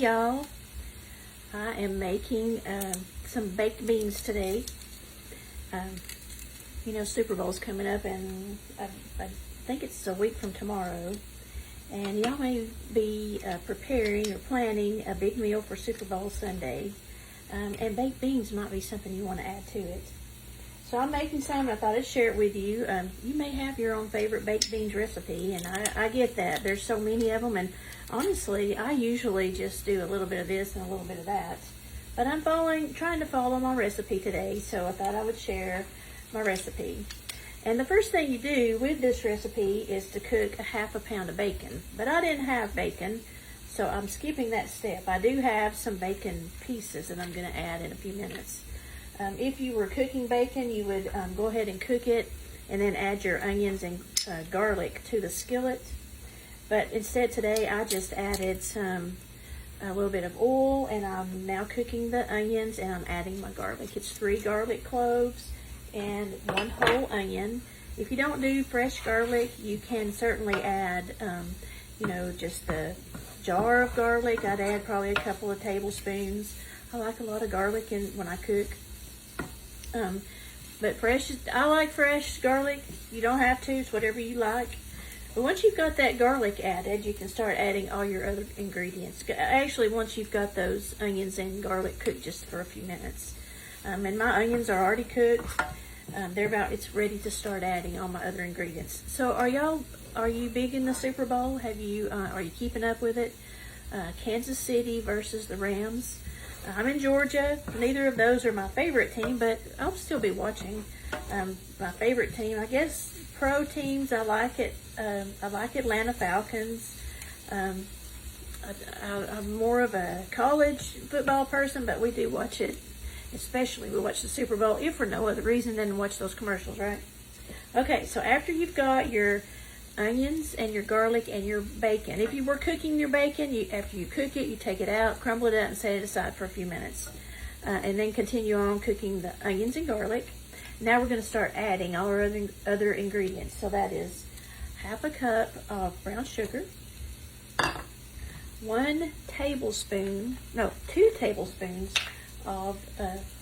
y'all. I am making some baked beans today. You know, Super Bowl's coming up, and I think it's a week from tomorrow. And y'all may be preparing or planning a big meal for Super Bowl Sunday. And baked beans might be something you want to add to it. So I'm making some. I thought I'd share it with you. You may have your own favorite baked beans recipe, and I get that. There's so many of them, and honestly, I usually just do a little bit of this and a little bit of that. But I'm trying to follow my recipe today, so I thought I would share my recipe. And the first thing you do with this recipe is to cook a half a pound of bacon. But I didn't have bacon, so I'm skipping that step. I do have some bacon pieces that I'm going to add in a few minutes. If you were cooking bacon, you would go ahead and cook it and then add your onions and garlic to the skillet. But instead today I just added a little bit of oil, and I'm now cooking the onions and I'm adding my garlic. It's 3 garlic cloves and 1 whole onion. If you don't do fresh garlic, you can certainly add, you know, just a jar of garlic. I'd add probably a couple of tablespoons. I like a lot of garlic when I cook. But I like fresh garlic. You don't have to, it's whatever you like. But once you've got that garlic added, you can start adding all your other ingredients. Actually, once you've got those onions and garlic cooked just for a few minutes. And my onions are already cooked. It's ready to start adding all my other ingredients. So are you big in the Super Bowl? Are you keeping up with it? Kansas City versus the Rams. I'm in Georgia. Neither of those are my favorite team, but I'll still be watching. My favorite team, I guess, pro teams, I like it. I like Atlanta Falcons. I'm more of a college football person, but we do watch it. Especially we watch the Super Bowl, if for no other reason than to watch those commercials, right? Okay, so after you've got your onions and your garlic and your bacon. If you were cooking your bacon, after you cook it, you take it out, crumble it out, and set it aside for a few minutes. And then continue on cooking the onions and garlic. Now we're going to start adding all our other ingredients. So that is half a cup of brown sugar, 2 tablespoons of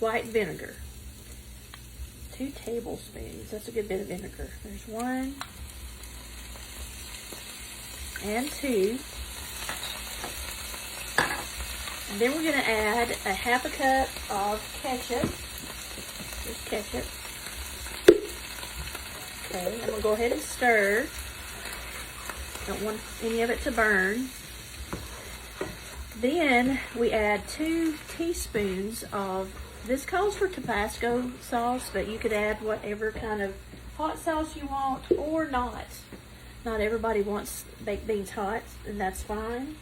white vinegar. 2 tablespoons. That's a good bit of vinegar. There's 1 and 2. And then we're going to add a half a cup of ketchup. Just ketchup. Okay, I'm going to go ahead and stir. Don't want any of it to burn. Then we add 2 teaspoons of, this calls for Tabasco sauce, but you could add whatever kind of hot sauce you want or not. Not everybody wants baked beans hot, and that's fine.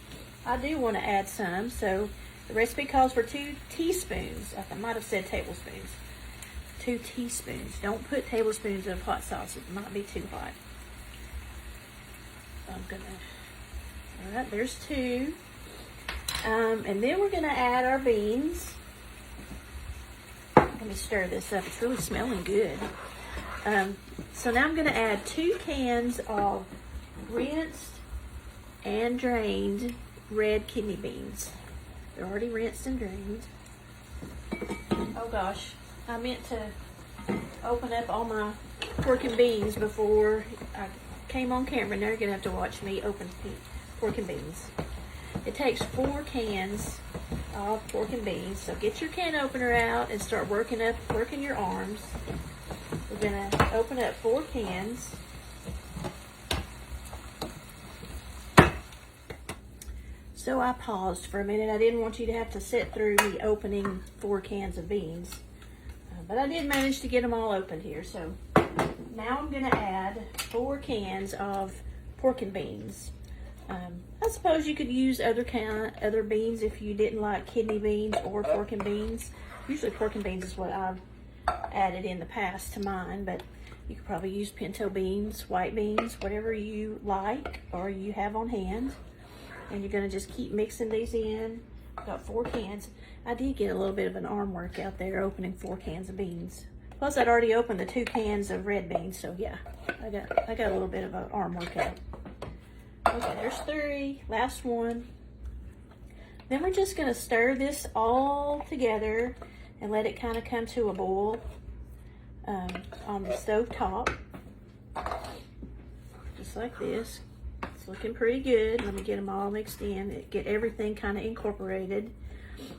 I do want to add some, so the recipe calls for 2 teaspoons. I might have said tablespoons. 2 teaspoons. Don't put tablespoons of hot sauce. It might be too hot. All right, there's 2. And then we're going to add our beans. Let me stir this up. It's really smelling good. So now I'm going to add 2 cans of rinsed and drained red kidney beans. They're already rinsed and drained. Oh gosh, I meant to open up all my pork and beans before I came on camera. Now you're going to have to watch me open pork and beans. It takes 4 cans of pork and beans. So get your can opener out and start working your arms. We're going to open up 4 cans. So I paused for a minute. I didn't want you to have to sit through me opening 4 cans of beans. But I did manage to get them all opened here. So now I'm going to add 4 cans of pork and beans. I suppose you could use other beans if you didn't like kidney beans or pork and beans. Usually pork and beans is what I've added in the past to mine, but you could probably use pinto beans, white beans, whatever you like or you have on hand. And you're going to just keep mixing these in. I've got 4 cans. I did get a little bit of an arm workout there opening 4 cans of beans. Plus I'd already opened the 2 cans of red beans, so yeah, I got a little bit of an arm workout. Okay, there's 3. Last one. Then we're just gonna stir this all together and let it kind of come to a boil on the stove top. Just like this. It's looking pretty good. Let me get them all mixed in, get everything kind of incorporated.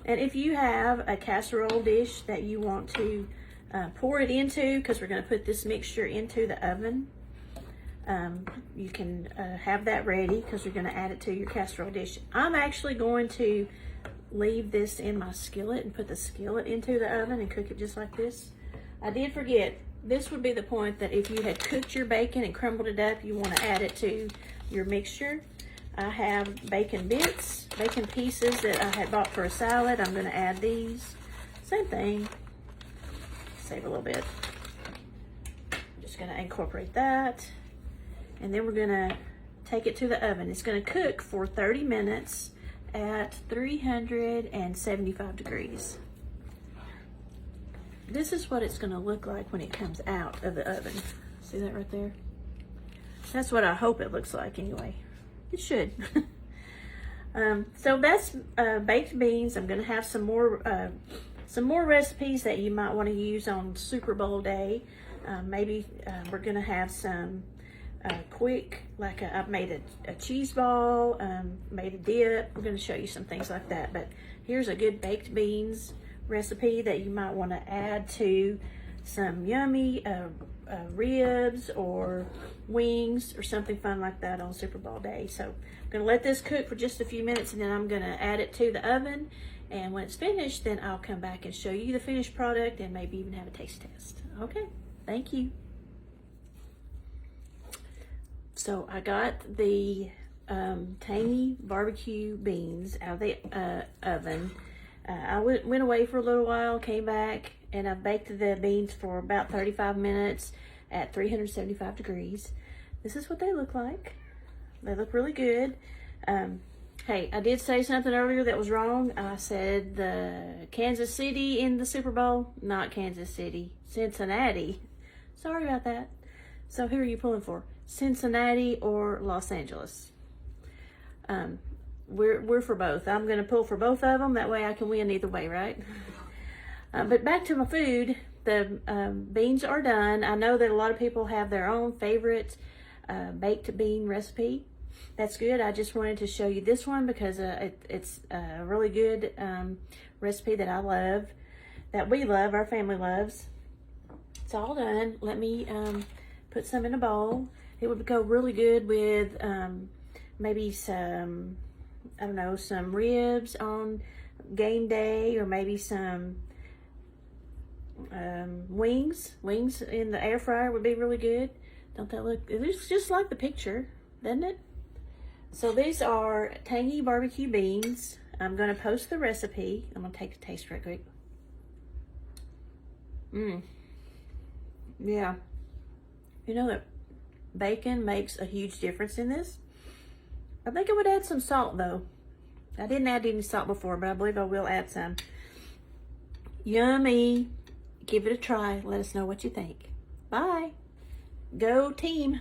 And if you have a casserole dish that you want to pour it into, because we're going to put this mixture into the oven, you can have that ready because you're going to add it to your casserole dish. I'm actually going to leave this in my skillet and put the skillet into the oven and cook it just like this. I did forget, this would be the point that if you had cooked your bacon and crumbled it up, you want to add it to your mixture. I have bacon bits, bacon pieces that I had bought for a salad. I'm going to add these. Same thing. Save a little bit. Just going to incorporate that. And then we're going to take it to the oven. It's going to cook for 30 minutes at 375 degrees. This is what it's going to look like when it comes out of the oven. See that right there? That's what I hope it looks like anyway. It should. So that's baked beans. I'm going to have some more recipes that you might want to use on Super Bowl day. Maybe we're going to have some quick, like I've made a cheese ball, made a dip. We're going to show you some things like that. But here's a good baked beans recipe that you might want to add to some yummy ribs or wings or something fun like that on Super Bowl day. So I'm going to let this cook for just a few minutes, and then I'm going to add it to the oven. And when it's finished, then I'll come back and show you the finished product and maybe even have a taste test. Okay, thank you. So I got the Tangy Barbecue Beans out of the oven. I went away for a little while, came back, and I baked the beans for about 35 minutes at 375 degrees. This is what they look like. They look really good. Hey, I did say something earlier that was wrong. I said the Kansas City in the Super Bowl, not Kansas City, Cincinnati. Sorry about that. So who are you pulling for? Cincinnati or Los Angeles? We're for both. I'm going to pull for both of them. That way I can win either way, right? But back to my food. The beans are done. I know that a lot of people have their own favorite baked bean recipe. That's good. I just wanted to show you this one because it's a really good recipe that I love, that we love, our family loves. It's all done. Let me put some in a bowl. It would go really good with maybe some, I don't know, some ribs on game day, or maybe some wings in the air fryer would be really good. Don't that look, it looks just like the picture, doesn't it? So these are Tangy Barbecue Beans. I'm going to post the recipe. I'm going to take a taste right quick. Yeah. You know that bacon makes a huge difference in this. I think I would add some salt though. I didn't add any salt before, but I believe I will add some. Yummy. Give it a try. Let us know what you think. Bye. Go team.